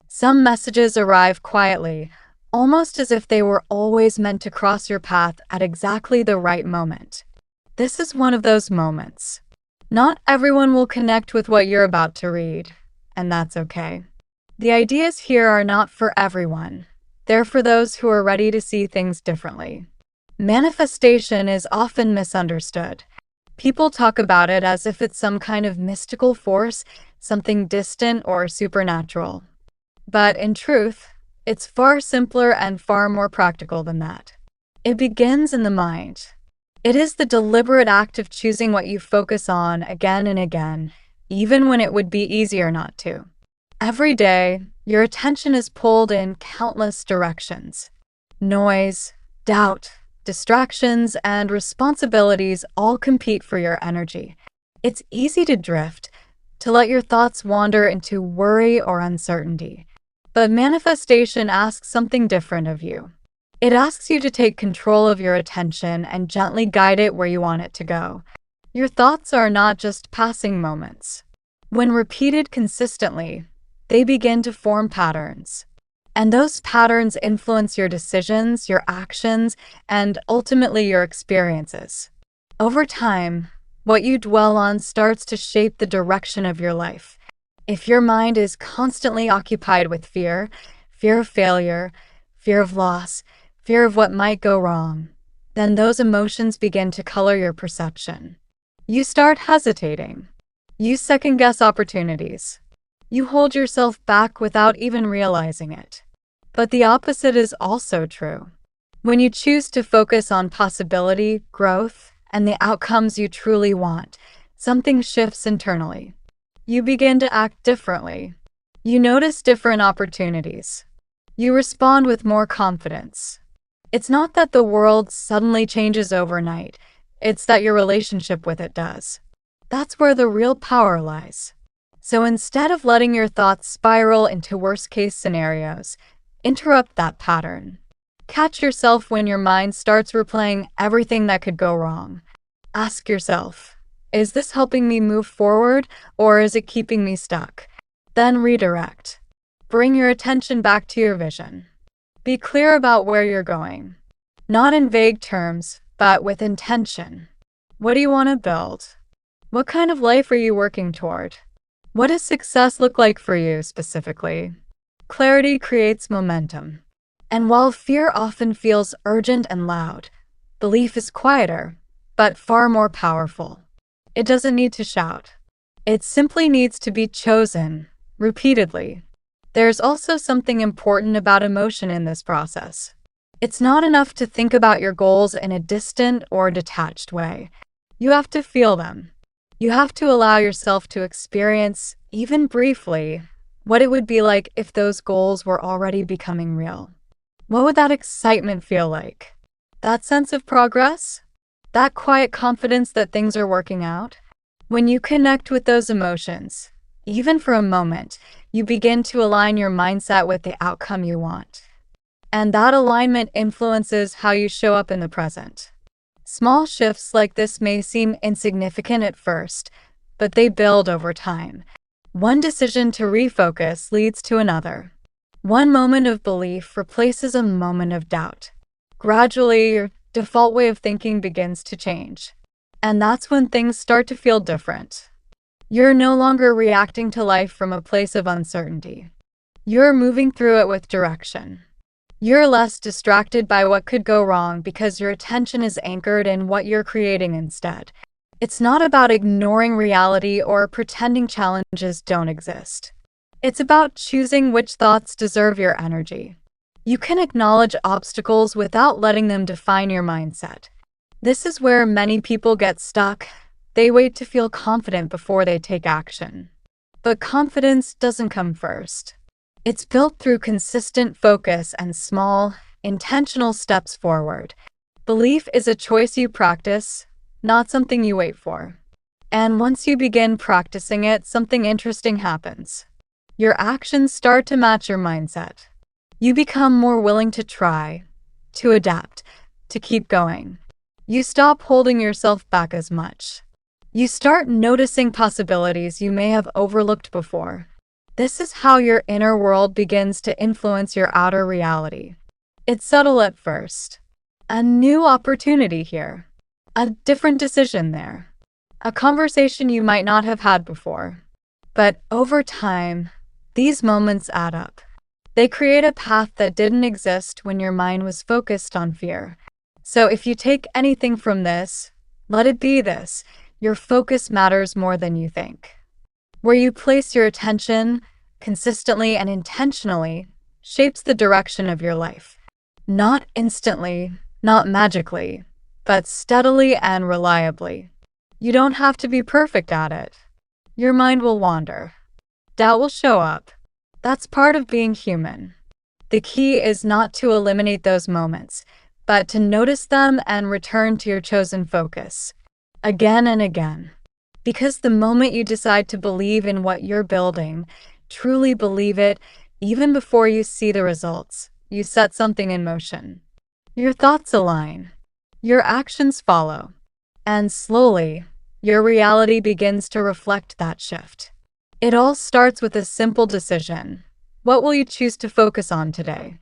Some messages arrive quietly, almost as if they were always meant to cross your path at exactly the right moment. This is one of those moments. Not everyone will connect with what you're about to read, and that's okay. The ideas here are not for everyone. They're for those who are ready to see things differently. Manifestation is often misunderstood. People talk about it as if it's some kind of mystical force, something distant or supernatural. But in truth, it's far simpler and far more practical than that. It begins in the mind. It is the deliberate act of choosing what you focus on again and again, even when it would be easier not to. Every day, your attention is pulled in countless directions. Noise, doubt, distractions, and responsibilities all compete for your energy. It's easy to drift, to let your thoughts wander into worry or uncertainty. But manifestation asks something different of you. It asks you to take control of your attention and gently guide it where you want it to go. Your thoughts are not just passing moments. When repeated consistently, they begin to form patterns. And those patterns influence your decisions, your actions, and ultimately your experiences. Over time, what you dwell on starts to shape the direction of your life. If your mind is constantly occupied with fear, fear of failure, fear of loss, fear of what might go wrong, then those emotions begin to color your perception. You start hesitating. You second-guess opportunities. You hold yourself back without even realizing it. But the opposite is also true. When you choose to focus on possibility, growth, and the outcomes you truly want, something shifts internally. You begin to act differently. You notice different opportunities. You respond with more confidence. It's not that the world suddenly changes overnight. It's that your relationship with it does. That's where the real power lies. So instead of letting your thoughts spiral into worst-case scenarios, interrupt that pattern. Catch yourself when your mind starts replaying everything that could go wrong. Ask yourself, is this helping me move forward, or is it keeping me stuck? Then redirect. Bring your attention back to your vision. Be clear about where you're going. Not in vague terms, but with intention. What do you want to build? What kind of life are you working toward? What does success look like for you specifically? Clarity creates momentum. And while fear often feels urgent and loud, belief is quieter, but far more powerful. It doesn't need to shout. It simply needs to be chosen, repeatedly. There's also something important about emotion in this process. It's not enough to think about your goals in a distant or detached way. You have to feel them. You have to allow yourself to experience, even briefly, what it would be like if those goals were already becoming real. What would that excitement feel like? That sense of progress? That quiet confidence that things are working out? When you connect with those emotions, even for a moment, you begin to align your mindset with the outcome you want. And that alignment influences how you show up in the present. Small shifts like this may seem insignificant at first, but they build over time. One decision to refocus leads to another. One moment of belief replaces a moment of doubt. Gradually, your default way of thinking begins to change. And that's when things start to feel different. You're no longer reacting to life from a place of uncertainty. You're moving through it with direction. You're less distracted by what could go wrong because your attention is anchored in what you're creating instead. It's not about ignoring reality or pretending challenges don't exist. It's about choosing which thoughts deserve your energy. You can acknowledge obstacles without letting them define your mindset. This is where many people get stuck. They wait to feel confident before they take action. But confidence doesn't come first. It's built through consistent focus and small, intentional steps forward. Belief is a choice you practice, not something you wait for. And once you begin practicing it, something interesting happens. Your actions start to match your mindset. You become more willing to try, to adapt, to keep going. You stop holding yourself back as much. You start noticing possibilities you may have overlooked before. This is how your inner world begins to influence your outer reality. It's subtle at first. A new opportunity here. A different decision there. A conversation you might not have had before. But over time, these moments add up. They create a path that didn't exist when your mind was focused on fear. So if you take anything from this, let it be this: your focus matters more than you think. Where you place your attention, consistently and intentionally, shapes the direction of your life. Not instantly, not magically, but steadily and reliably. You don't have to be perfect at it. Your mind will wander. Doubt will show up. That's part of being human. The key is not to eliminate those moments, but to notice them and return to your chosen focus, again and again. Because the moment you decide to believe in what you're building, truly believe it, even before you see the results, you set something in motion. Your thoughts align. Your actions follow. And slowly, your reality begins to reflect that shift. It all starts with a simple decision. What will you choose to focus on today?